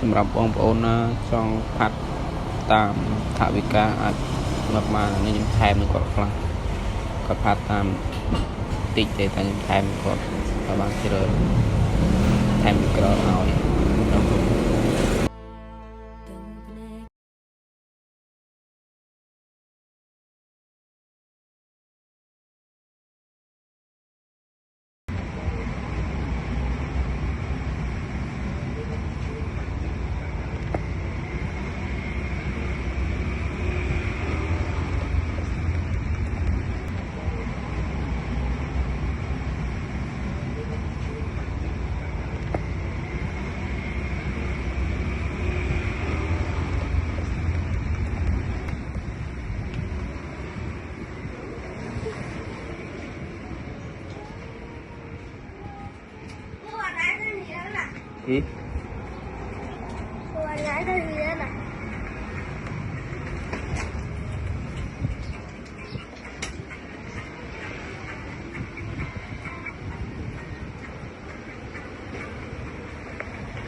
สำหรับบองโอนนะช่องพัดตามถาวิกาอาจมาในยังแทนมันก็ครั้งก็พัดตามติดใจแต่ยังแทนมันก็ประมาณเจริญแทนมันก็เอาตัวไหนก็เหี้ย